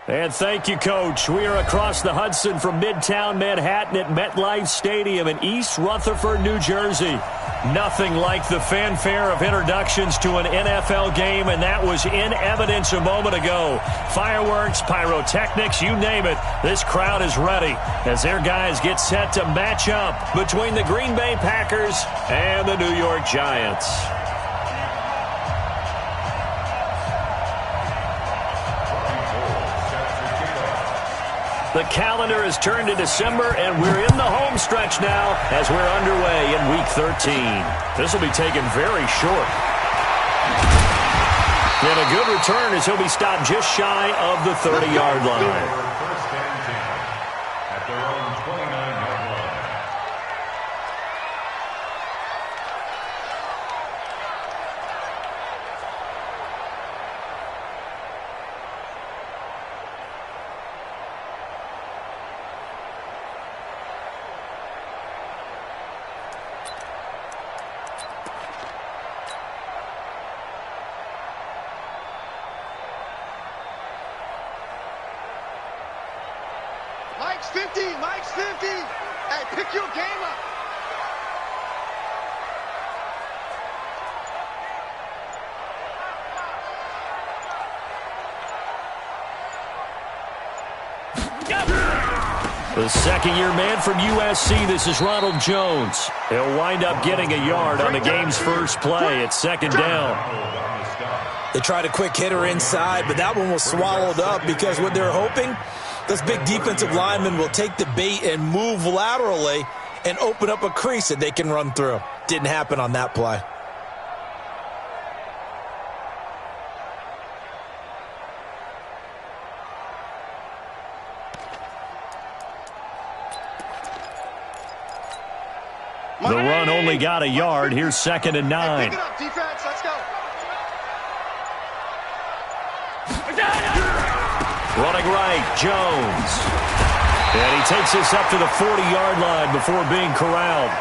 And thank you, Coach. We are across the Hudson from Midtown Manhattan at MetLife Stadium in East Rutherford, New Jersey. Nothing like the fanfare of introductions to an NFL game, and that was in evidence a moment ago. Fireworks, pyrotechnics, you name it. This crowd is ready as their guys get set to match up between the Green Bay Packers and the New York Giants. The calendar has turned to December, and we're in the home stretch now as we're underway in Week 13. This will be taken very short. And a good return as he'll be stopped just shy of the 30-yard line. First and 10 at their own 29-yard line. Mike's 50, Mike's 50. Hey, pick your game up. The second-year man from USC, this is Ronald Jones. He'll wind up getting a yard on the game's first play. It's second down. They tried a quick hitter inside, but that one was swallowed up because what they're hoping, this big defensive lineman will take the bait and move laterally and open up a crease that they can run through. Didn't happen on that play. The run only got a yard. Here's second and 9. Pick it up, defense. Let's go. Running right, Jones. And he takes this up to the 40-yard line before being corralled.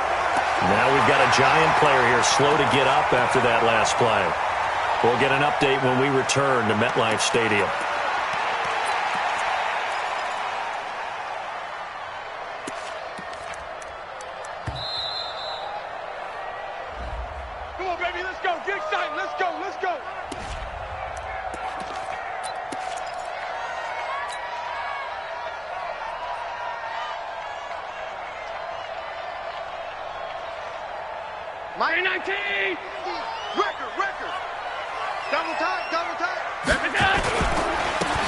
Now we've got a Giant player here slow to get up after that last play. We'll get an update when we return to MetLife Stadium. Come on, baby. Let's go. Get excited. Let's go. Let's go. Mike 19. Record. Double time.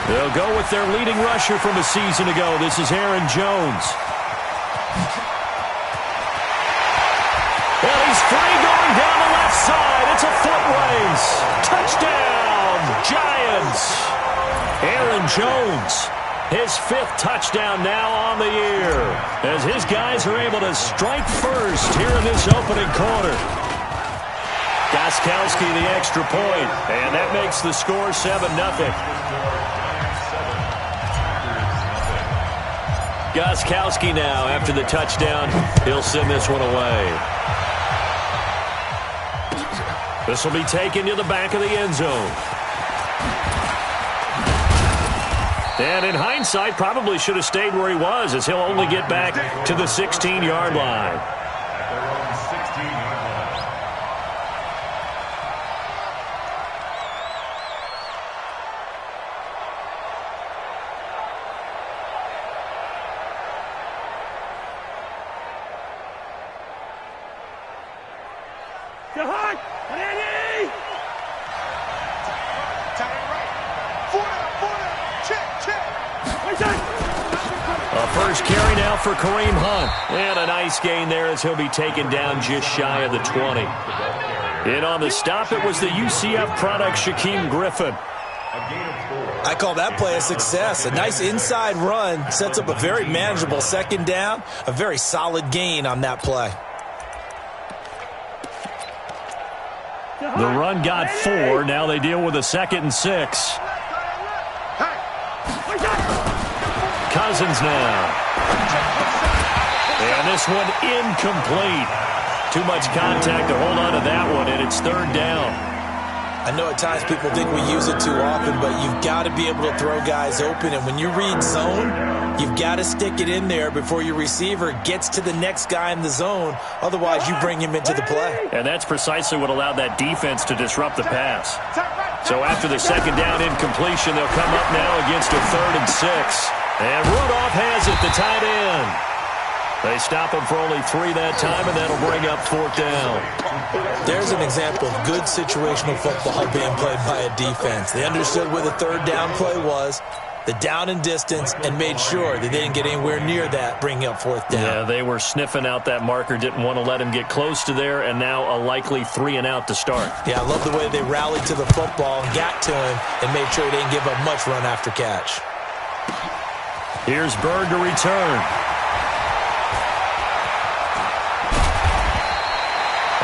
They'll go with their leading rusher from a season ago. This is Aaron Jones. And he's free going down the left side. It's a foot race. Touchdown, Giants. Aaron Jones, his fifth touchdown now on the year, as his guys are able to strike first here in this opening quarter. Gostkowski the extra point, and that makes the score 7-0. Gostkowski now, after the touchdown, he'll send this one away. This will be taken to the back of the end zone. And in hindsight, probably should have stayed where he was, as he'll only get back to the 16-yard line. A first carry now for Kareem Hunt. And a nice gain there as he'll be taken down just shy of the 20. And on the stop, it was the UCF product, Shaquem Griffin. I call that play a success. A nice inside run sets up a very manageable second down. A very solid gain on that play. The run got 4. Now they deal with a 2nd and 6. Cousins now. And this one incomplete. Too much contact to hold on to that one, and it's third down. I know at times people think we use it too often, but you've got to be able to throw guys open. And when you read zone, you've got to stick it in there before your receiver gets to the next guy in the zone. Otherwise, you bring him into the play. And that's precisely what allowed that defense to disrupt the pass. So after the second down incompletion, they'll come up now against a 3rd and 6. And Rudolph has it, the tight end. They stop him for only 3 that time, and that'll bring up 4th down. There's an example of good situational football being played by a defense. They understood where the 3rd down play was, the down and distance, and made sure that they didn't get anywhere near that, bringing up 4th down. Yeah, they were sniffing out that marker, didn't want to let him get close to there, and now a likely 3 and out to start. Yeah, I love the way they rallied to the football and got to him and made sure they didn't give up much run after catch. Here's Bird to return.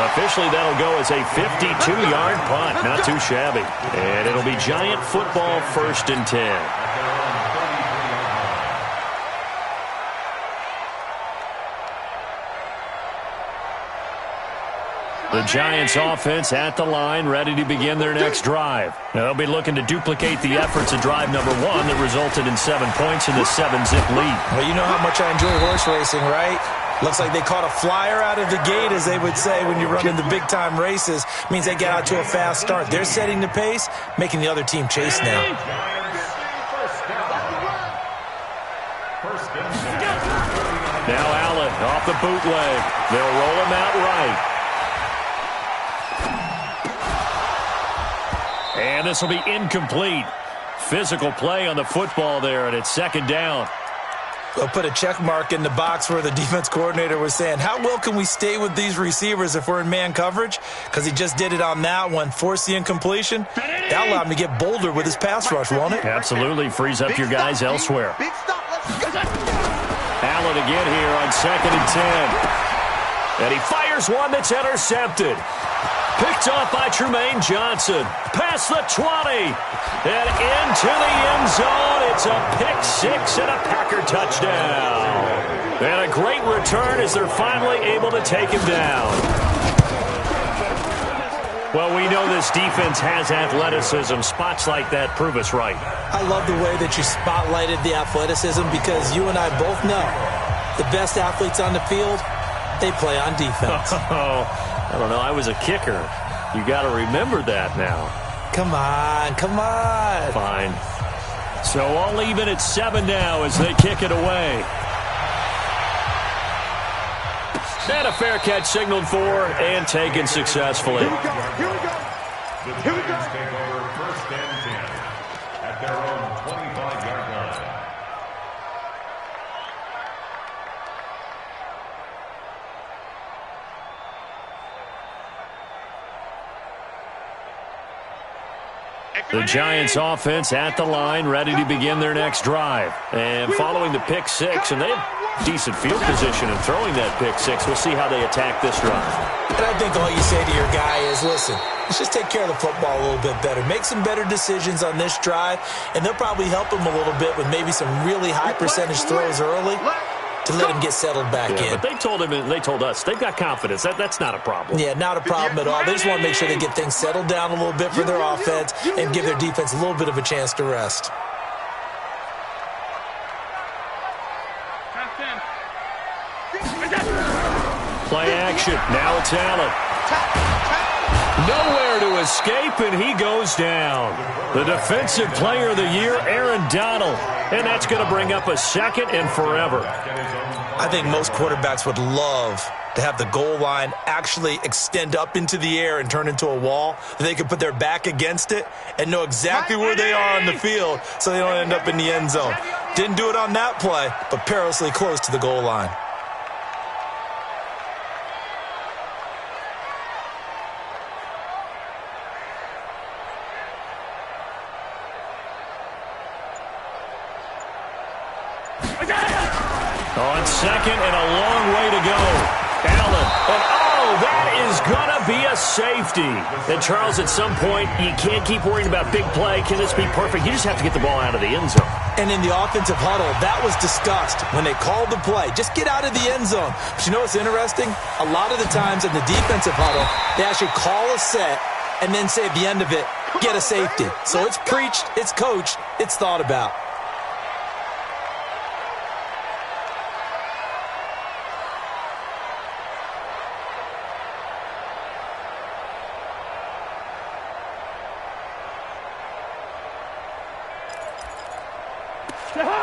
Officially, that'll go as a 52-yard punt. Not too shabby. And it'll be Giant football, 1st and 10. The Giants offense at the line, ready to begin their next drive. Now, they'll be looking to duplicate the efforts of drive number 1 that resulted in 7 points in the 7-zip lead. Well, you know how much I enjoy horse racing, right? Looks like they caught a flyer out of the gate, as they would say when you run into big-time races. Means they get out to a fast start. They're setting the pace, making the other team chase now. Now Allen off the bootleg. They'll roll him out right. And this will be incomplete. Physical play on the football there, and it's 2nd down. They'll put a check mark in the box where the defense coordinator was saying, how well can we stay with these receivers if we're in man coverage? Because he just did it on that one, forced the incompletion. That allowed him to get bolder with his pass rush, won't it? Absolutely. Frees up your guys elsewhere. Allen again here on 2nd and 10. And he fires one that's intercepted. Picked off by Trumaine Johnson. Past the 20. And into the end zone. It's a pick 6 and a Packer touchdown. And a great return as they're finally able to take him down. Well, we know this defense has athleticism. Spots like that prove us right. I love the way that you spotlighted the athleticism, because you and I both know the best athletes on the field, they play on defense. I don't know. I was a kicker. You got to remember that now. Come on, come on. Fine. So all even at 7 now as they kick it away. And a fair catch signaled for and taken successfully. The Giants take over 1st and 10 at their own 25-yard line. The Giants offense at the line, ready to begin their next drive. And following the pick 6, and they have decent field position in throwing that pick 6. We'll see how they attack this drive. And I think all you say to your guy is, listen, let's just take care of the football a little bit better. Make some better decisions on this drive, and they'll probably help him a little bit with maybe some really high percentage throws early to let him get settled back in. But they told him, and they told us, they've got confidence. That's not a problem. Yeah, not a problem at all. They just want to make sure they get things settled down a little bit for their offense and give their defense a little bit of a chance to rest. Play action. Now it's Allen. Nowhere to escape, and he goes down. The defensive player of the year, Aaron Donald. And that's going to bring up a 2nd and forever. I think most quarterbacks would love to have the goal line actually extend up into the air and turn into a wall. They could put their back against it and know exactly where they are on the field so they don't end up in the end zone. Didn't do it on that play, but perilously close to the goal line. On 2nd and a long way to go. Allen. And that is going to be a safety. And Charles, at some point, you can't keep worrying about big play. Can this be perfect? You just have to get the ball out of the end zone. And in the offensive huddle, that was discussed when they called the play. Just get out of the end zone. But you know what's interesting? A lot of the times in the defensive huddle, they actually call a set and then say at the end of it, get a safety. So it's preached, it's coached, it's thought about.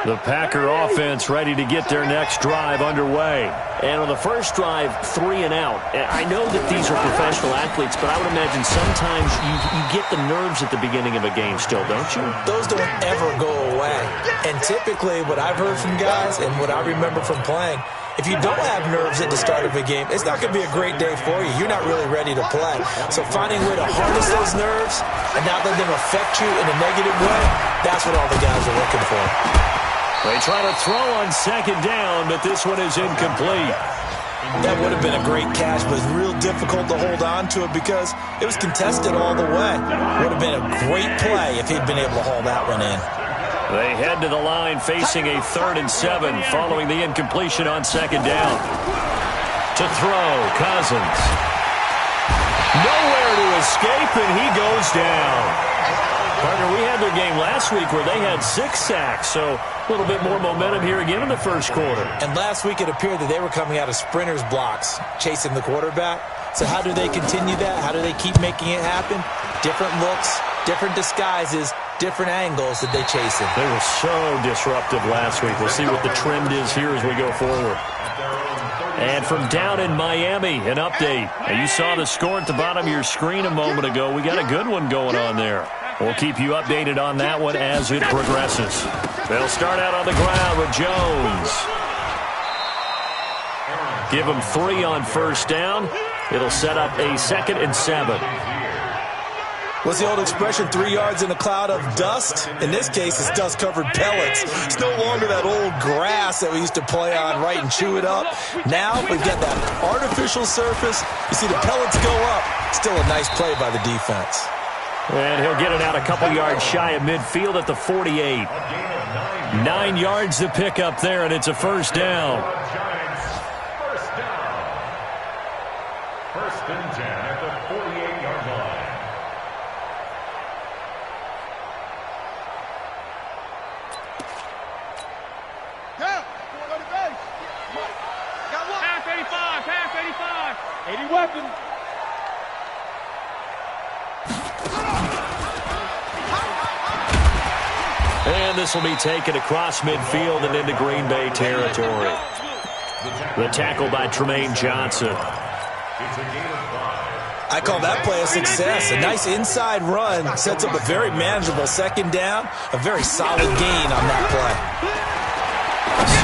The Packer offense ready to get their next drive underway. And on the first drive, 3 and out. I know that these are professional athletes, but I would imagine sometimes you get the nerves at the beginning of a game still, don't you? Those don't ever go away. And typically what I've heard from guys and what I remember from playing, if you don't have nerves at the start of a game, it's not going to be a great day for you. You're not really ready to play. So finding a way to harness those nerves and not let them affect you in a negative way, that's what all the guys are looking for. They try to throw on second down, but this one is incomplete. That would have been a great catch, but it's real difficult to hold on to it because it was contested all the way. Would have been a great play if he'd been able to haul that one in. They head to the line facing a 3rd and 7 following the incompletion on second down. To throw, Cousins. Nowhere to escape, and he goes down. Partner, we had their game last week where they had 6 sacks, so a little bit more momentum here again in the first quarter. And last week it appeared that they were coming out of sprinters blocks, chasing the quarterback. So how do they continue that? How do they keep making it happen? Different looks, different disguises, different angles that they chase in. They were so disruptive last week. We'll see what the trend is here as we go forward. And from down in Miami, an update. Now, you saw the score at the bottom of your screen a moment ago. We got a good one going on there. We'll keep you updated on that one as it progresses. They'll start out on the ground with Jones. Give them 3 on first down. It'll set up a 2nd and 7. What's the old expression, 3 yards in a cloud of dust? In this case, it's dust-covered pellets. It's no longer that old grass that we used to play on, right, and chew it up. Now we've got that artificial surface. You see the pellets go up. Still a nice play by the defense. And he'll get it out a couple yards shy of midfield at the 48. 9 yards to pick up there, and it's a first down. First and 10 at the 48-yard line. Yeah, go to the base. Got one. Pass 85, 80 weapons. And this will be taken across midfield and into Green Bay territory. The tackle by Tremaine Johnson. I call that play a success. A nice inside run sets up a very manageable second down. A very solid gain on that play.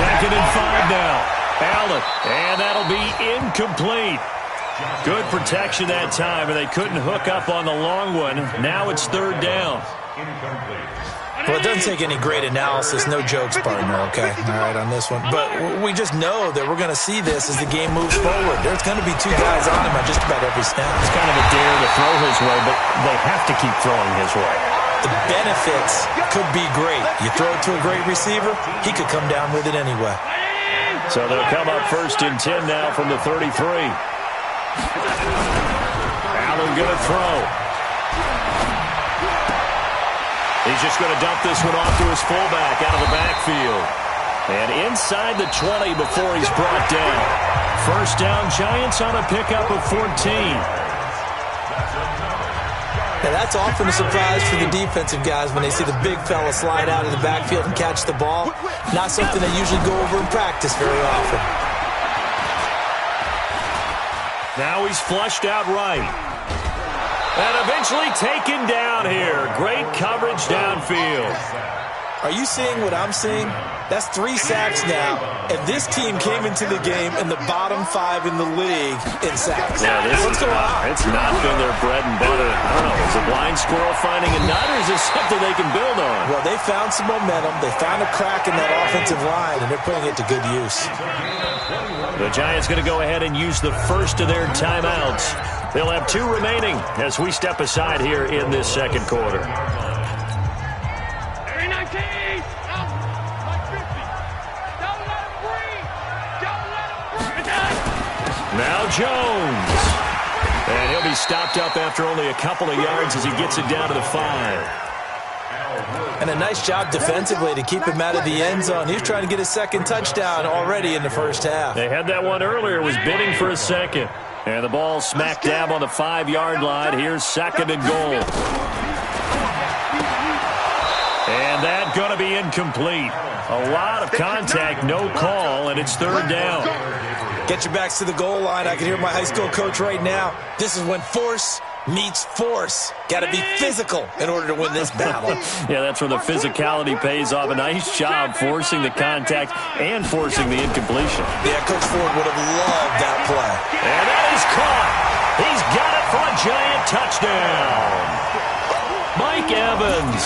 2nd and 5 now. Allen. And that'll be incomplete. Good protection that time, and they couldn't hook up on the long one. Now it's 3rd down. Well, it doesn't take any great analysis. No jokes, partner, okay? All right, on this one. But we just know that we're going to see this as the game moves forward. There's going to be 2 guys on him at just about every snap. It's kind of a dare to throw his way, but they have to keep throwing his way. The benefits could be great. You throw it to a great receiver, he could come down with it anyway. So they'll come up 1st and 10 now from the 33. Allen going to throw. He's just going to dump this one off to his fullback out of the backfield. And inside the 20 before he's brought down. First down, Giants on a pickup of 14. Now that's often a surprise for the defensive guys when they see the big fella slide out of the backfield and catch the ball. Not something they usually go over in practice very often. Now he's flushed out right. And eventually taken down here. Great coverage downfield. Are you seeing what I'm seeing? That's 3 sacks now, and this team came into the game in the bottom 5 in the league in sacks. Yeah, What's going on? It's not been their bread and butter. I don't know, is a blind squirrel finding a nut, or is this something they can build on? Well, they found some momentum. They found a crack in that offensive line, and they're putting it to good use. The Giants going to go ahead and use the first of their timeouts. They'll have 2 remaining as we step aside here in this second quarter. Now Jones. And he'll be stopped up after only a couple of yards as he gets it down to the 5. And a nice job defensively to keep him out of the end zone. He was trying to get his second touchdown already in the first half. They had that one earlier, was bidding for a second. And the ball smack dab on the 5-yard line. Here's 2nd and goal. And that's going to be incomplete. A lot of contact, no call, and it's 3rd down. Get your backs to the goal line. I can hear my high school coach right now. This is when force meets force. Got to be physical in order to win this battle. Yeah, that's where the physicality pays off. A nice job forcing the contact and forcing the incompletion. Yeah, Coach Ford would have loved that play. And that is caught. He's got it for a giant touchdown. Mike Evans,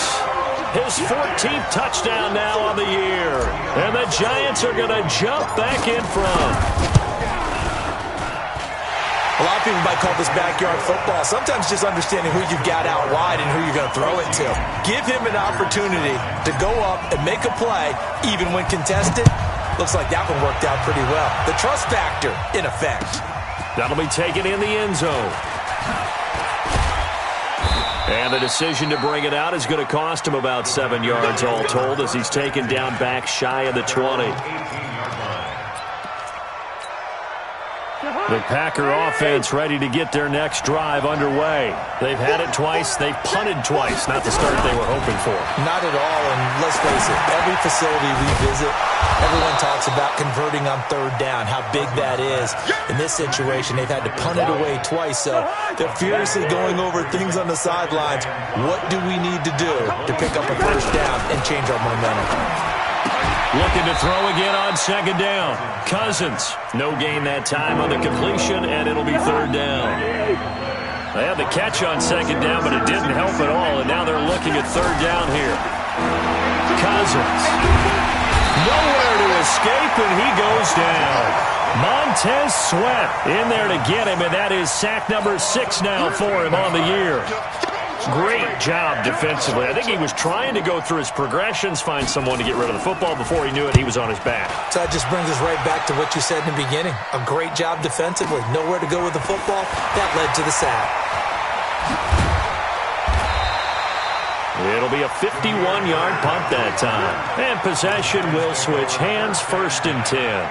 his 14th touchdown now on the year. And the Giants are going to jump back in front. A lot of people might call this backyard football. Sometimes just understanding who you've got out wide and who you're going to throw it to. Give him an opportunity to go up and make a play, even when contested. Looks like that one worked out pretty well. The trust factor, in effect. That'll be taken in the end zone. And the decision to bring it out is going to cost him about 7 yards all told as he's taken down back shy of the 20. The Packer offense ready to get their next drive underway. They've had it twice. They've punted twice. Not the start they were hoping for. Not at all, and let's face it, every facility we visit, everyone talks about converting on 3rd down, how big that is. In this situation, they've had to punt it away twice, so they're furiously going over things on the sidelines. What do we need to do to pick up a 1st down and change our momentum? Looking to throw again on 2nd down. Cousins, no gain that time on the completion, and it'll be 3rd down. They had the catch on 2nd down, but it didn't help at all, and now they're looking at 3rd down here. Cousins, nowhere to escape, and he goes down. Montez Sweat in there to get him, and that is sack number 6 now for him on the year. Great job defensively. I think he was trying to go through his progressions, find someone to get rid of the football. Before he knew it, he was on his back. So that just brings us right back to what you said in the beginning. A great job defensively. Nowhere to go with the football. That led to the sack. It'll be a 51-yard punt that time. And possession will switch hands, 1st and 10.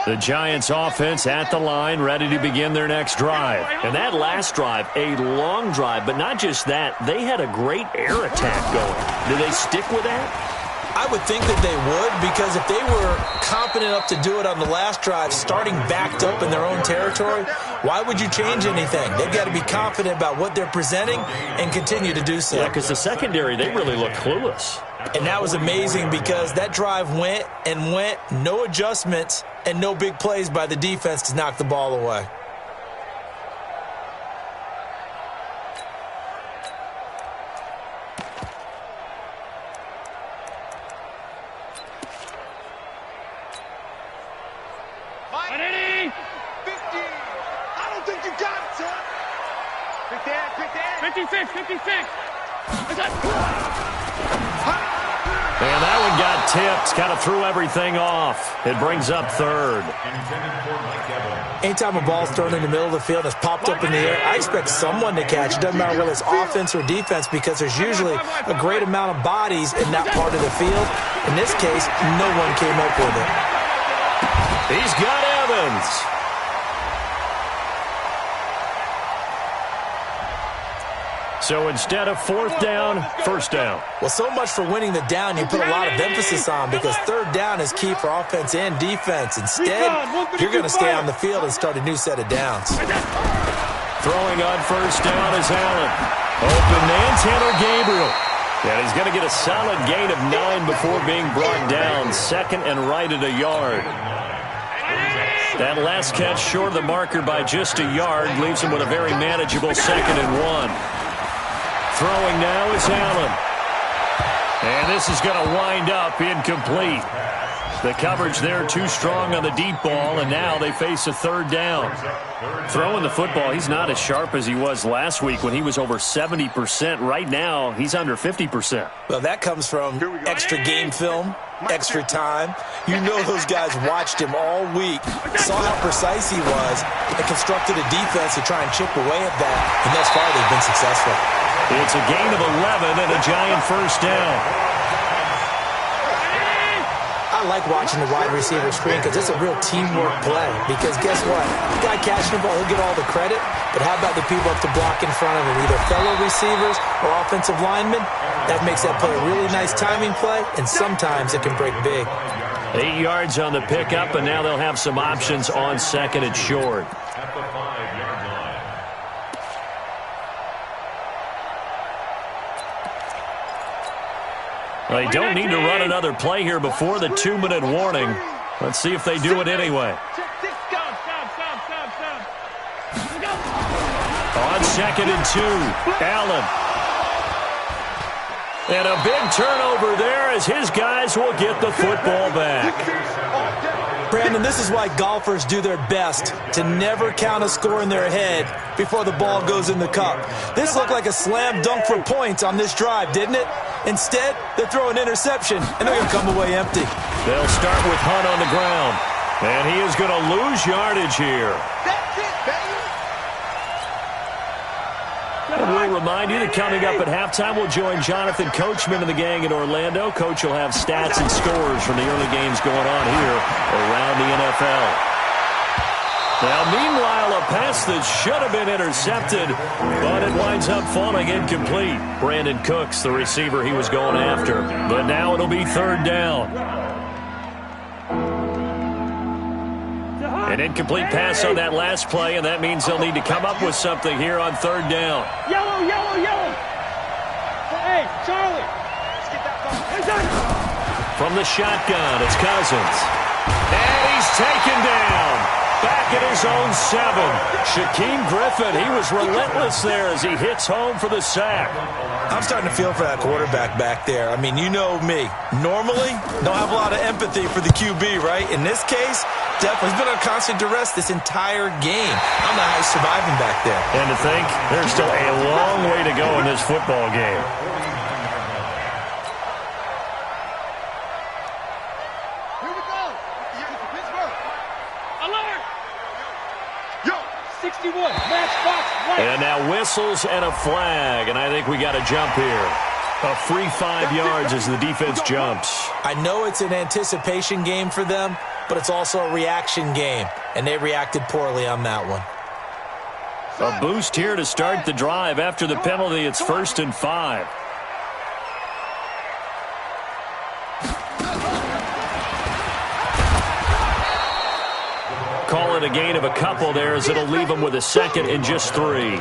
The Giants offense at the line, ready to begin their next drive. And that last drive, a long drive, but not just that. They had a great air attack going. Do they stick with that? I would think that they would, because if they were confident enough to do it on the last drive, starting backed up in their own territory, why would you change anything? They've got to be confident about what they're presenting and continue to do so. Yeah, because the secondary, they really look clueless. And that was amazing because that drive went and went, no adjustments, and no big plays by the defense to knock the ball away. Mike, 50. I don't think you got it, son. Pick that. 56. And that one got tipped, kind of threw everything off. It brings up 3rd. Anytime a ball's thrown in the middle of the field, it's popped up in the air, I expect someone to catch it. Doesn't matter whether it's offense or defense, because there's usually a great amount of bodies in that part of the field. In this case, no one came up with it. He's got Evans. So instead of 4th down, 1st down. Well, so much for winning the down you put a lot of emphasis on, because 3rd down is key for offense and defense. Instead, you're going to stay on the field and start a new set of downs. Throwing on 1st down is Allen. Open man, Taylor Gabriel. And he's going to get a solid gain of 9 before being brought down. 2nd and right at a yard. That last catch short of the marker by just a yard leaves him with a very manageable 2nd and 1. Throwing now is Allen. And this is going to wind up incomplete. The coverage there too strong on the deep ball, and now they face a third down. Throwing the football, he's not as sharp as he was last week when he was over 70%. Right now, he's under 50%. Well, that comes from extra game film, extra time. You know those guys watched him all week, saw how precise he was, and constructed a defense to try and chip away at that, and thus far they've been successful. It's a gain of 11 and a giant first down. I like watching the wide receiver screen because it's a real teamwork play. Because guess what? The guy catching the ball, he'll get all the credit. But how about the people up to block in front of him, either fellow receivers or offensive linemen? That makes that play a really nice timing play, and sometimes it can break big. 8 yards on the pickup, and now they'll have some options on second and short. At the 5-yard line. They don't need to run another play here before the 2-minute warning. Let's see if they do it anyway. On second and 2, Allen. And a big turnover there as his guys will get the football back. Brandon, this is why golfers do their best to never count a score in their head before the ball goes in the cup. This looked like a slam dunk for points on this drive, didn't it? Instead, they throw an interception, and they're going to come away empty. They'll start with Hunt on the ground, and he is going to lose yardage here. That's it, baby. And we'll remind you that coming up at halftime, we'll join Jonathan Coachman and the gang in Orlando. Coach will have stats and scores from the early games going on here around the NFL. Now, meanwhile, a pass that should have been intercepted, but it winds up falling incomplete. Brandon Cooks, the receiver he was going after. But now it'll be third down. An incomplete pass on that last play, and that means they'll need to come up with something here on third down. Yellow, yellow, yellow. Hey, Charlie. Let's get that ball. From the shotgun, it's Cousins. And he's taken down. Back at his own 7. Shaquem Griffin, he was relentless there as he hits home for the sack. I'm starting to feel for that quarterback back there. I mean, you know me. Normally, don't have a lot of empathy for the QB, right? In this case, definitely he's been on constant duress this entire game. I don't know how he's surviving back there. And to think, there's still a long way to go in this football game. Here we go. Pittsburgh. Alert. Yo. 61. Matchbox right. And now whistles and a flag, and I think we got a jump here. A free 5 yards as the defense jumps. I know it's an anticipation game for them, but it's also a reaction game, and they reacted poorly on that one. A boost here to start the drive. After the penalty, it's 1st and 5. Call it a gain of a couple there as it'll leave them with a 2nd and just 3.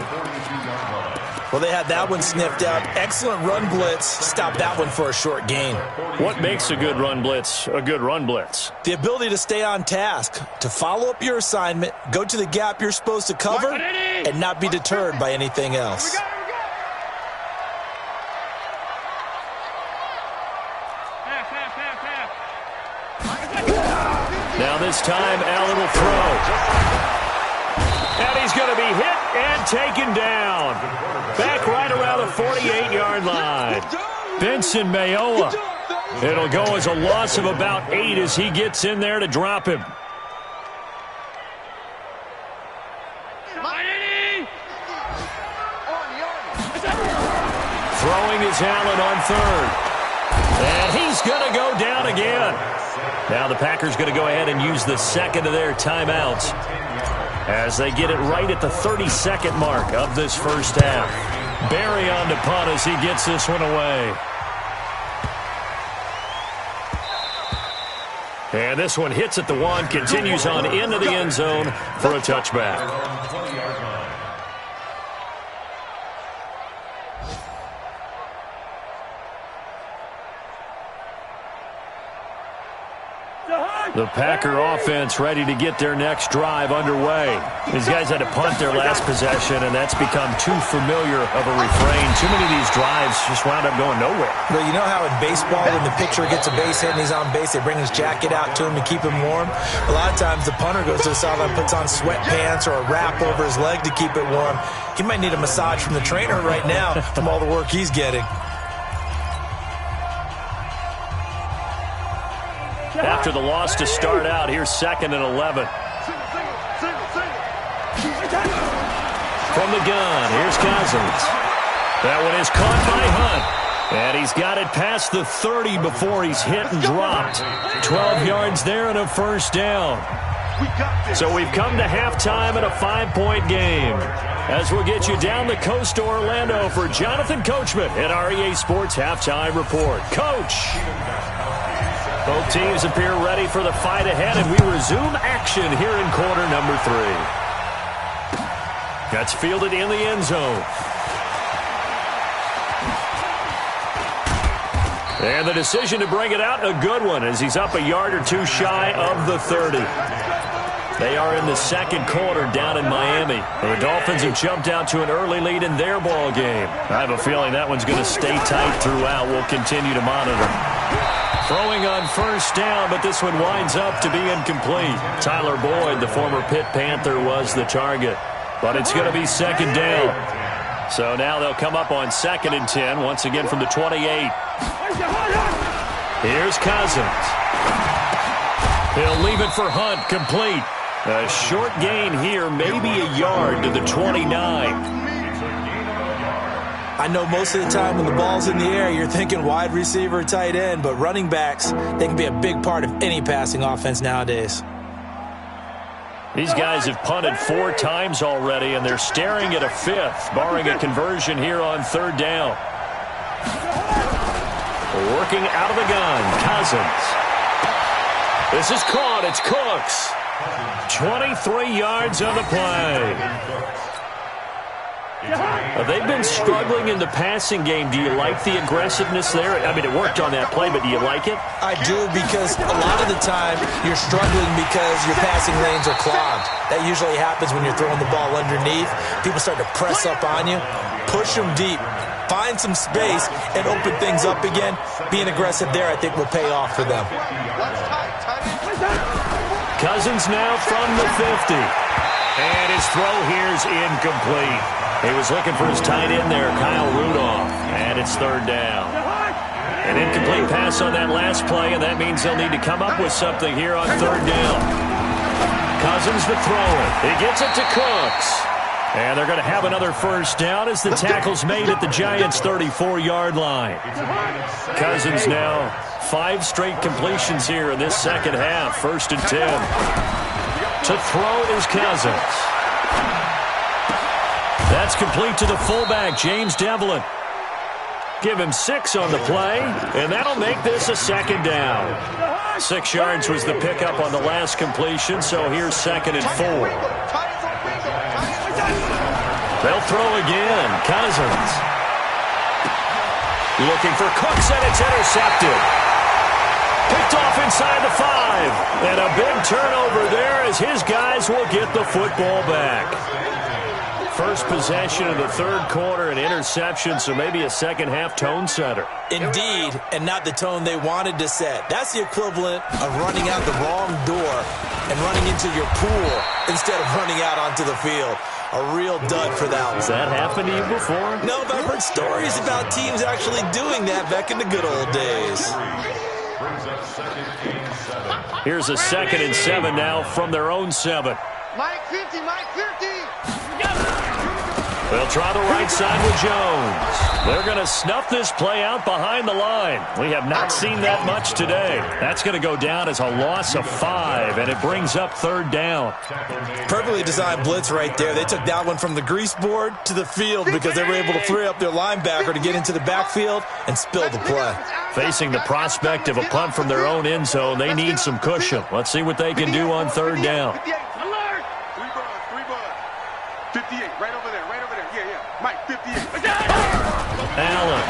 Well, they had that one sniffed out. Excellent run blitz. Stopped that one for a short gain. What makes a good run blitz a good run blitz? The ability to stay on task, to follow up your assignment, go to the gap you're supposed to cover, and not be deterred by anything else. Now this time, Allen will throw. And he's going to be hit and taken down. Back right around the 48-yard line. Benson Mayowa. It'll go as a loss of about 8 as he gets in there to drop him. Throwing is Allen on 3rd. And he's going to go down again. Now the Packers going to go ahead and use the 2nd of their timeouts as they get it right at the 32nd mark of this first half. Barry on to punt as he gets this one away. And this one hits at the 1, continues on into the end zone for a touchback. The Packer offense ready to get their next drive underway. These guys had to punt their last possession, and that's become too familiar of a refrain. Too many of these drives just wound up going nowhere. But you know how in baseball, when the pitcher gets a base hit and he's on base, they bring his jacket out to him to keep him warm? A lot of times the punter goes to the sideline, puts on sweatpants or a wrap over his leg to keep it warm. He might need a massage from the trainer right now from all the work he's getting. After the loss to start out, here's 2nd and 11. From the gun, here's Cousins. That one is caught by Hunt. And he's got it past the 30 before he's hit and dropped. 12 yards there and a first down. So we've come to halftime in a 5-point game. As we'll get you down the coast to Orlando for Jonathan Coachman at our EA Sports Halftime Report. Coach! Both teams appear ready for the fight ahead, and we resume action here in quarter number 3. That's fielded in the end zone. And the decision to bring it out, a good one, as he's up a yard or two shy of the 30. They are in the second quarter down in Miami. The Dolphins have jumped out to an early lead in their ball game. I have a feeling that one's going to stay tight throughout. We'll continue to monitor. Throwing on first down, but this one winds up to be incomplete. Tyler Boyd, the former Pitt Panther, was the target. But it's going to be second down. So now they'll come up on 2nd and 10, once again from the 28. Here's Cousins. He'll leave it for Hunt, complete. A short gain here, maybe a yard to the 29. I know most of the time when the ball's in the air, you're thinking wide receiver, tight end, but running backs, they can be a big part of any passing offense nowadays. These guys have punted 4 times already, and they're staring at a 5th, barring a conversion here on 3rd down. Working out of the gun, Cousins. This is caught. It's Cooks. 23 yards on the play. They've been struggling in the passing game. Do you like the aggressiveness there? I mean, it worked on that play, but do you like it? I do, because a lot of the time you're struggling because your passing lanes are clogged. That usually happens when you're throwing the ball underneath. People start to press up on you. Push them deep. Find some space and open things up again. Being aggressive there, I think, will pay off for them. Cousins now from the 50. And his throw here's incomplete. He was looking for his tight end there, Kyle Rudolph. And it's 3rd down. An incomplete pass on that last play, and that means they'll need to come up with something here on 3rd down. Cousins to throw it. He gets it to Cooks. And they're going to have another first down as the tackle's made at the Giants' 34-yard line. Cousins now 5 straight completions here in this second half. 1st and 10. To throw is Cousins. That's complete to the fullback, James Devlin. Give him 6 on the play, and that'll make this a 2nd down. 6 yards was the pickup on the last completion, so here's 2nd and 4. They'll throw again. Cousins. Looking for Cooks, and it's intercepted. Picked off inside the 5. And a big turnover there as his guys will get the football back. First possession of the 3rd quarter, an interception, so maybe a second-half tone setter. Indeed, and not the tone they wanted to set. That's the equivalent of running out the wrong door and running into your pool instead of running out onto the field. A real dud for that one. Has that happened to you before? No, but I've heard stories about teams actually doing that back in the good old days. Here's a 2nd and 7 now from their own 7. Mike 50, Mike 50. They'll try the right side with Jones. They're going to snuff this play out behind the line. We have not seen that much today. That's going to go down as a loss of 5, and it brings up 3rd down. Perfectly designed blitz right there. They took that one from the grease board to the field because they were able to free up their linebacker to get into the backfield and spill the play. Facing the prospect of a punt from their own end zone, they need some cushion. Let's see what they can do on 3rd down. Alert! 3 buds. 58, right over there. Yeah. Mike, 58. Allen.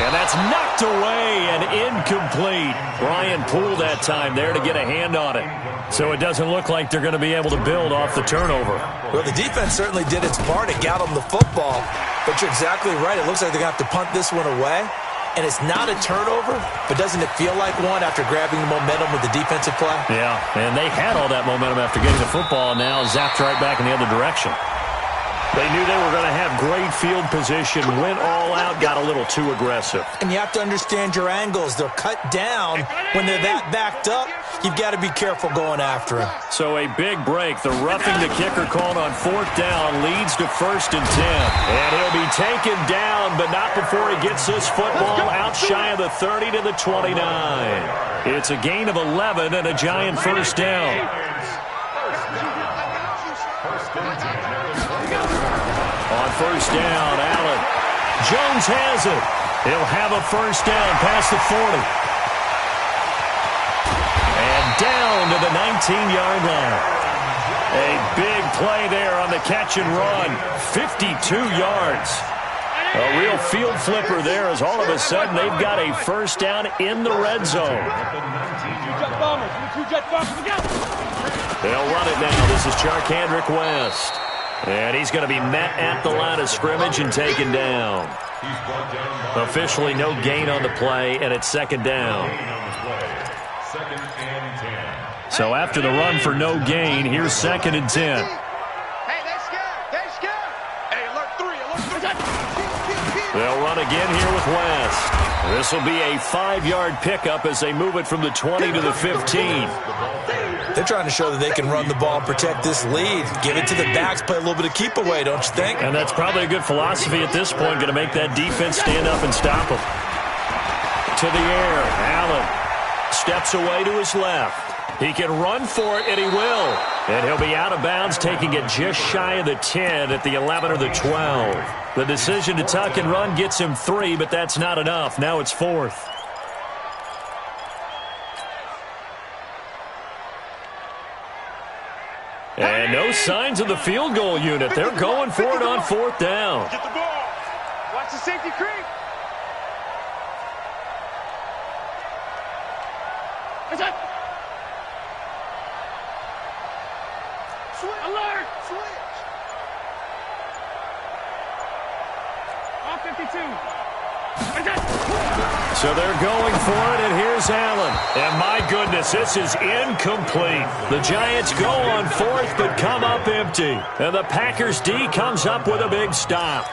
And that's knocked away and incomplete. Brian Poole that time there to get a hand on it. So it doesn't look like they're going to be able to build off the turnover. Well, the defense certainly did its part. It got them the football. But you're exactly right. It looks like they're going to have to punt this one away. And it's not a turnover, but doesn't it feel like one after grabbing the momentum with the defensive play? Yeah, and they had all that momentum after getting the football, and now zapped right back in the other direction. They knew they were going to have great field position, went all out, got a little too aggressive. And you have to understand your angles. They're cut down. When they're that backed up, you've got to be careful going after him. So a big break. The roughing the kicker called on 4th down leads to 1st and 10. And he'll be taken down, but not before he gets this football out shy of the 30 to the 29. It's a gain of 11 and a Giant 1st down. On 1st down, Allen. Jones has it. He'll have a 1st down past the 40. And down to the 19-yard line. A big play there on the catch and run. 52 yards. A real field flipper there as all of a sudden they've got a 1st down in the red zone. They'll run it now. This is Charkandrick West. And he's going to be met at the line of scrimmage and taken down. Officially no gain on the play, and it's 2nd down. So after the run for no gain, here's 2nd and 10. Hey, that's good. That's good. Hey, alert 3. They'll run again here with West. This will be a 5-yard pickup as they move it from the 20 to the 15. They're trying to show that they can run the ball, protect this lead, give it to the backs, play a little bit of keep away, don't you think? And that's probably a good philosophy at this point, going to make that defense stand up and stop them. To the air, Allen steps away to his left. He can run for it, and he will. And he'll be out of bounds, taking it just shy of the 10 at the 11 or the 12. The decision to tuck and run gets him 3, but that's not enough. Now it's 4th. And no signs of the field goal unit. They're going for it on 4th down. Get the ball. Watch the safety creep. Alert! All 52. So they're going for it, and here's Allen. And my goodness, this is incomplete. The Giants go on 4th, but come up empty. And the Packers D comes up with a big stop.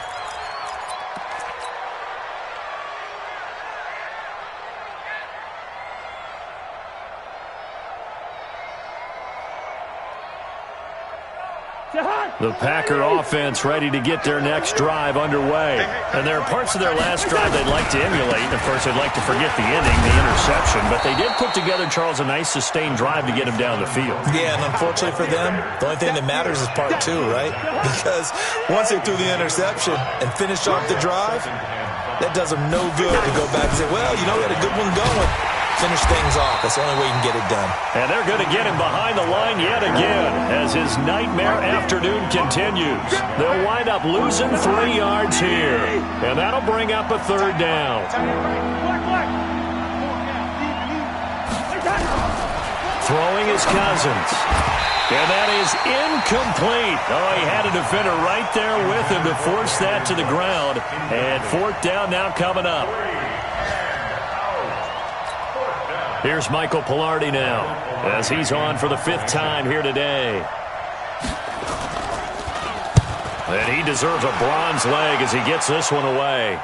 The Packer offense ready to get their next drive underway. And there are parts of their last drive they'd like to emulate. And of course, they'd like to forget the inning, the interception. But they did put together, Charles, a nice sustained drive to get him down the field. Yeah, and unfortunately for them, the only thing that matters is part 2, right? Because once they threw the interception and finished off the drive, that does them no good to go back and say, well, you know, we had a good one going. Finish things off. That's the only way you can get it done. And they're going to get him behind the line yet again as his nightmare afternoon continues. They'll wind up losing 3 yards here. And that'll bring up a 3rd down. Throwing his Cousins. And that is incomplete. Oh, he had a defender right there with him to force that to the ground. And 4th down now coming up. Here's Michael Pilardi now as he's on for the 5th time here today. And he deserves a bronze leg as he gets this one away.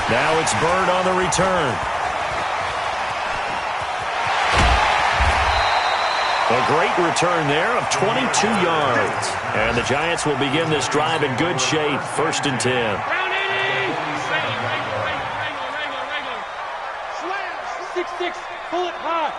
Now it's Bird on the return. A great return there of 22 yards. And the Giants will begin this drive in good shape. 1st and 10. 6-6, pull it high.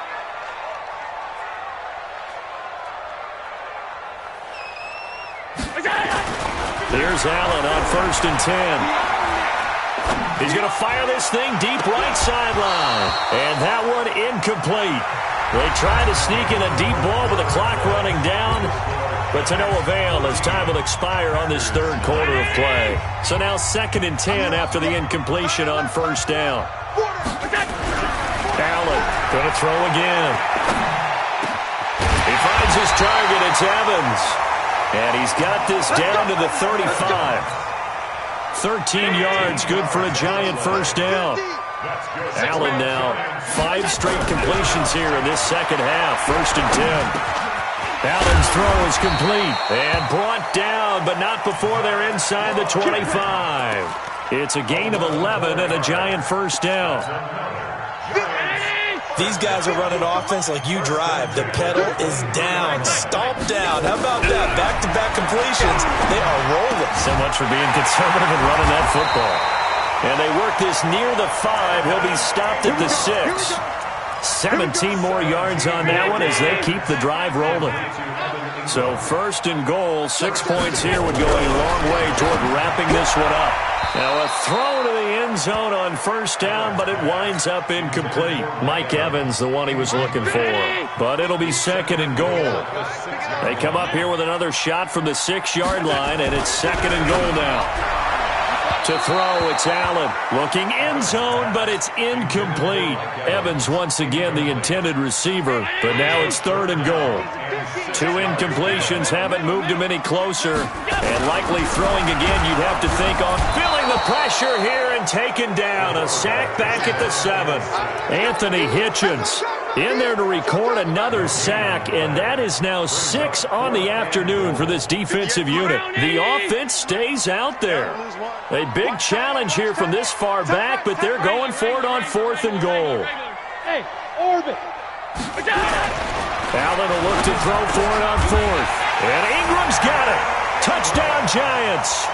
Here's Allen on 1st and 10. He's going to fire this thing deep right sideline. And that one incomplete. They try to sneak in a deep ball with the clock running down. but to no avail as time will expire on this third quarter of play. So now 2nd and 10 after the incompletion on first down. Allen going to throw again. He finds his target. It's Evans. And he's got this down to the 35. 13 yards, good for a Giant first down. Allen now 5 straight completions here in this second half. 1st and 10. Allen's throw is complete and brought down, but not before they're inside the 25. It's a gain of 11 and a Giant first down. These guys are running offense like you drive. The pedal is down, stomped down. How about that? Back-to-back completions. They are rolling. So much for being conservative and running that football. And they work this near the 5. He'll be stopped at the 6. 17 more yards on that one as they keep the drive rolling. So 1st and goal, 6 points here would go a long way toward wrapping this one up. Now a throw to the end zone on first down, but it winds up incomplete. Mike Evans, the one he was looking for. But it'll be 2nd and goal. They come up here with another shot from the 6-yard line, and it's 2nd and goal now. To throw, it's Allen. Looking end zone, but it's incomplete. Evans once again the intended receiver, but now it's 3rd and goal. 2 incompletions haven't moved him any closer, and likely throwing again, you'd have to think on feeling the pressure here and taken down. A sack back at the 7. Anthony Hitchens in there to record another sack, and that is now 6 on the afternoon for this defensive unit. The offense stays out there. A big challenge here from this far back, but they're going for it on 4th and goal. Hey, orbit. Allen will look to throw for it on 4th. And Ingram's got it. Touchdown, Giants.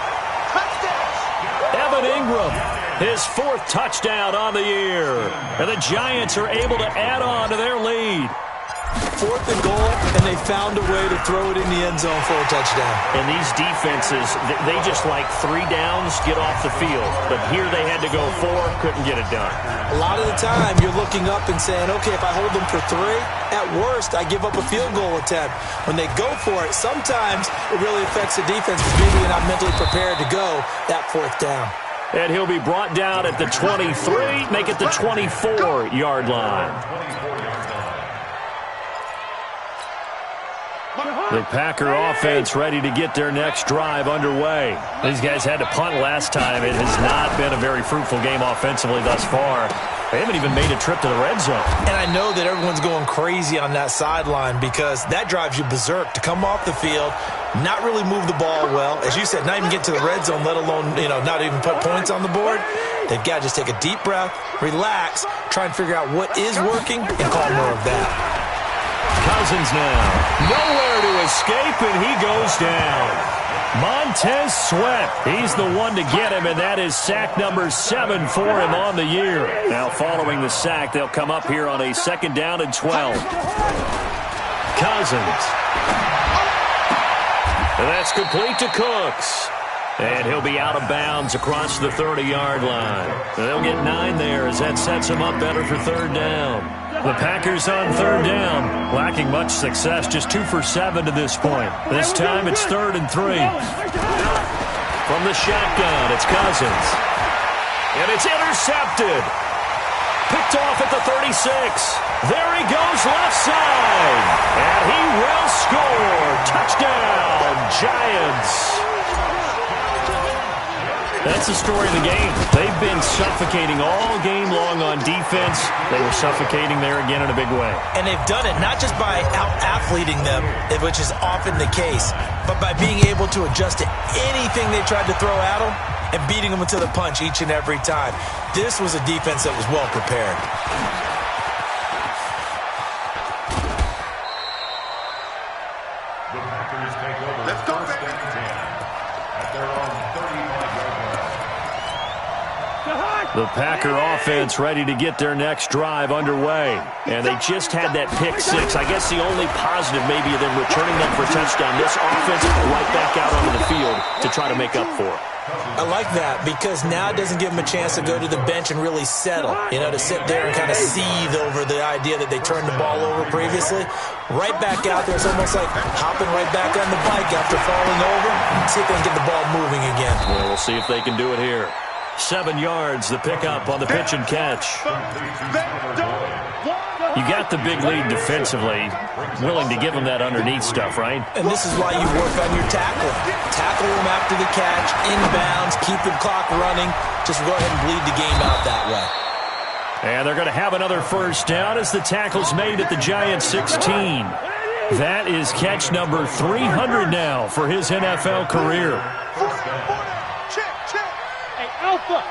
Evan Ingram, his 4th touchdown on the year. And the Giants are able to add on to their lead. 4th and goal, and they found a way to throw it in the end zone for a touchdown. And these defenses, they just like 3 downs, get off the field. But here they had to go 4, couldn't get it done. A lot of the time, you're looking up and saying, okay, if I hold them for 3, at worst, I give up a field goal attempt. When they go for it, sometimes it really affects the defense because maybe they're not mentally prepared to go that 4th down. And he'll be brought down at the 23, make it the 24-yard line. The Packer offense ready to get their next drive underway. These guys had to punt last time. It has not been a very fruitful game offensively thus far. They haven't even made a trip to the red zone. And I know that everyone's going crazy on that sideline because that drives you berserk to come off the field, not really move the ball well. As you said, not even get to the red zone, let alone, not even put points on the board. They've got to just take a deep breath, relax, try and figure out what is working, and call more of that. Cousins now. Nowhere to escape, and he goes down. Montez Sweat, he's the one to get him, and that is sack number 7 for him on the year. Now following the sack, they'll come up here on a 2nd down and 12. Cousins. And that's complete to Cooks. And he'll be out of bounds across the 30-yard line. They'll get 9 there as that sets him up better for 3rd down. The Packers on 3rd down, lacking much success, just 2 for 7 to this point. This time it's 3rd and 3. From the shotgun, it's Cousins. And it's intercepted. Picked off at the 36. There he goes left side. And he will score. Touchdown, Giants. That's the story of the game. They've been suffocating all game long on defense. They were suffocating there again in a big way. And they've done it not just by out-athleting them, which is often the case, but by being able to adjust to anything they tried to throw at them and beating them to the punch each and every time. This was a defense that was well prepared. The Packers take over. Let's go, baby. At their own 35-yard line. The Packer offense ready to get their next drive underway. And they just had that pick 6. I guess the only positive maybe of them returning them for a touchdown. This offense right back out onto the field to try to make up for it. I like that because now it doesn't give them a chance to go to the bench and really settle, to sit there and kind of seethe over the idea that they turned the ball over previously. Right back out there. It's almost like hopping right back on the bike after falling over. See if they can get the ball moving again. Well, we'll see if they can do it here. 7 yards, the pickup on the pitch and catch. You got the big lead defensively, willing to give them that underneath stuff, right? And this is why you work on your tackling. Tackle them after the catch, inbounds, keep the clock running. Just go ahead and bleed the game out that way. And they're going to have another first down as the tackle's made at the Giants 16. That is catch number 300 now for his NFL career. Hey, Alpha!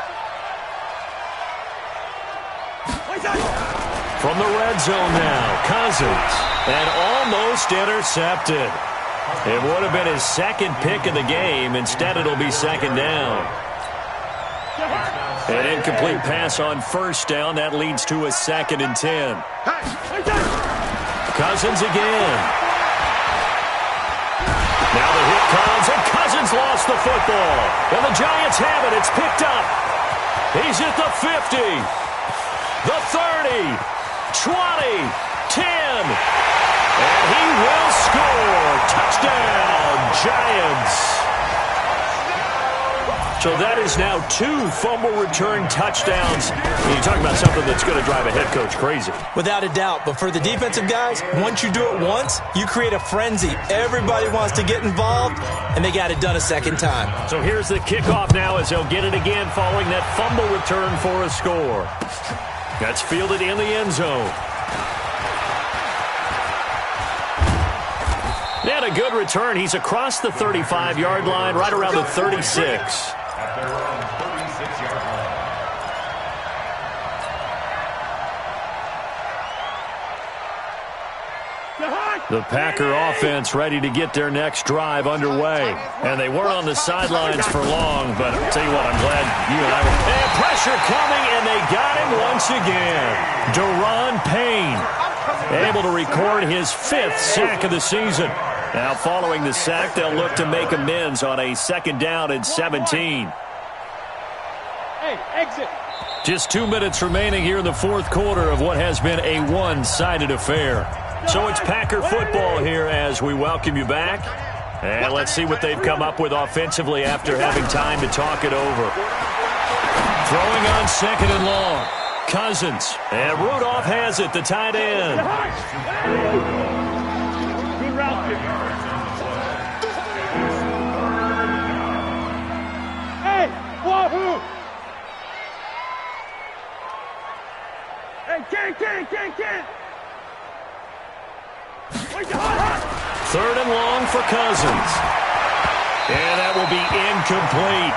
From the red zone now, Cousins, and almost intercepted. It would have been his second pick of the game. Instead, it'll be second down. An incomplete pass on first down. That leads to a 2nd and 10. Cousins again. Now the hit comes, and Cousins lost the football. And the Giants have it. It's picked up. He's at the 50, the 30, 20, 10, and he will score. Touchdown, Giants. So that is now 2 fumble return touchdowns. You're talking about something that's going to drive a head coach crazy. Without a doubt. But for the defensive guys, once you do it once, you create a frenzy. Everybody wants to get involved, and they got it done a second time. So here's the kickoff now as they'll get it again following that fumble return for a score. That's fielded in the end zone. And a good return. He's across the 35-yard line, right around the 36. At their own 36-yard line. The Packer offense ready to get their next drive underway. And they weren't on the sidelines for long, but I'll tell you what, I'm glad you and I were. And pressure coming, and they got him once again. Daron Payne able to record his 5th sack of the season. Now, following the sack, they'll look to make amends on a 2nd down and 17. Hey, exit. Just 2 minutes remaining here in the 4th quarter of what has been a one-sided affair. So it's Packer football here as we welcome you back. And let's see what they've come up with offensively after having time to talk it over. Throwing on 2nd and long. Cousins. And Rudolph has it, the tight end. Good route. Hey, wahoo! Hey, can't. 3rd and long for Cousins. And that will be incomplete.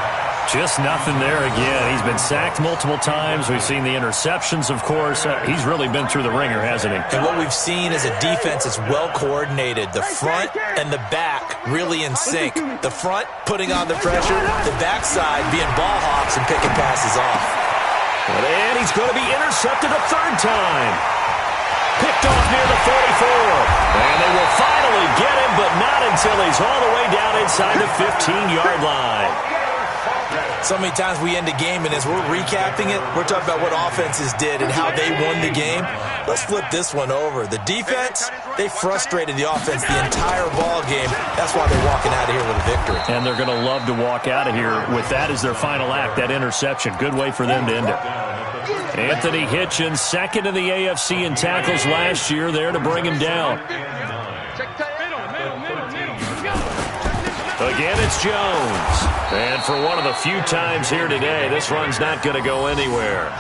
Just nothing there again. He's been sacked multiple times. We've seen the interceptions, of course. He's really been through the ringer, hasn't he? And what we've seen is a defense that's well coordinated. The front and the back really in sync. The front putting on the pressure, the backside being ball hawks and picking passes off. And he's going to be intercepted a 3rd time. Picked off near the 44. And they will finally get him, but not until he's all the way down inside the 15-yard line. So many times we end a game, and as we're recapping it, we're talking about what offenses did and how they won the game. Let's flip this one over. The defense, they frustrated the offense the entire ball game. That's why they're walking out of here with a victory. And they're going to love to walk out of here with that as their final act, that interception. Good way for them to end it. Anthony Hitchens, 2nd in the AFC in tackles last year, there to bring him down. Again, it's Jones. And for one of the few times here today, this run's not going to go anywhere.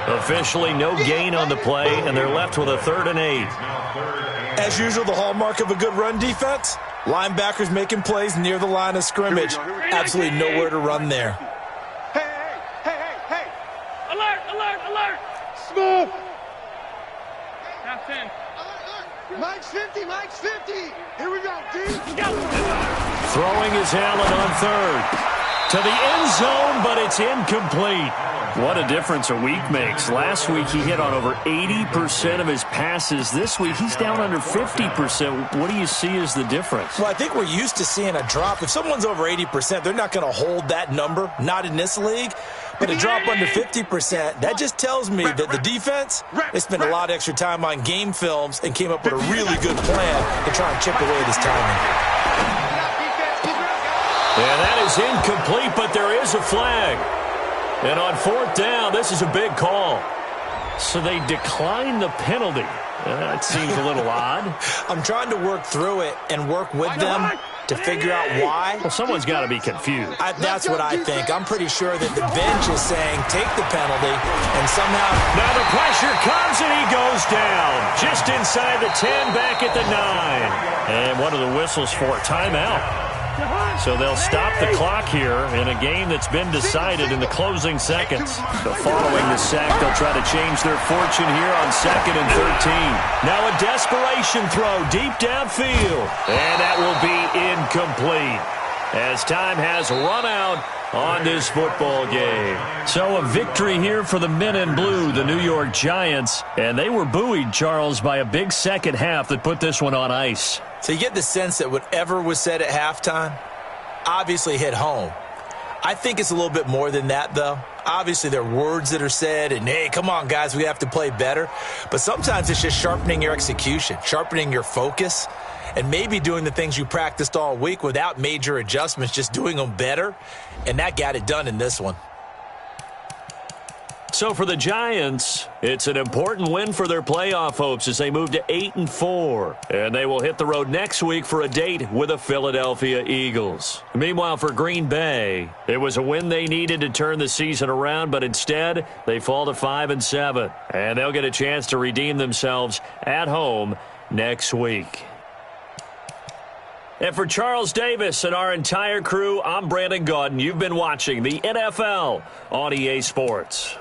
Officially, no gain on the play, and they're left with a 3rd and 8. As usual, the hallmark of a good run defense, linebackers making plays near the line of scrimmage. Absolutely nowhere to run there. Hey. Alert. Smooth. Top 10. Mike's 50. Here we go, dude. Throwing is Allen on 3rd. to the end zone, but it's incomplete. What a difference a week makes. Last week he hit on over 80% of his passes. This week he's down under 50%. What do you see as the difference? Well, I think we're used to seeing a drop. If someone's over 80%, they're not going to hold that number, not in this league. But a drop under 50%, that just tells me that the defense, they spent a lot of extra time on game films and came up with a really good plan to try and chip away at his timing. And that is incomplete, but there is a flag. And on fourth down, this is a big call. So they decline the penalty. That seems a little odd. I'm trying to work through it and work with them to figure out why. Well, someone's got to be confused. That's what I think. I'm pretty sure that the bench is saying take the penalty, and somehow... Now the pressure comes, and he goes down. Just inside the 10, back at the 9. And what are the whistles for? Timeout. So they'll stop the clock here in a game that's been decided in the closing seconds. So following the sack, they'll try to change their fortune here on 2nd and 13. Now a desperation throw deep downfield. And that will be incomplete as time has run out on this football game. So a victory here for the men in blue, the New York Giants. And they were buoyed, Charles, by a big second half that put this one on ice. So you get the sense that whatever was said at halftime obviously hit home. I think it's a little bit more than that, though. Obviously, there are words that are said, and, hey, come on, guys, we have to play better. But sometimes it's just sharpening your execution, sharpening your focus, and maybe doing the things you practiced all week without major adjustments, just doing them better. And that got it done in this one. So for the Giants, it's an important win for their playoff hopes as they move to 8-4. And they will hit the road next week for a date with the Philadelphia Eagles. Meanwhile, for Green Bay, it was a win they needed to turn the season around, but instead they fall to 5-7. And they'll get a chance to redeem themselves at home next week. And for Charles Davis and our entire crew, I'm Brandon Gaudin. You've been watching the NFL on EA Sports.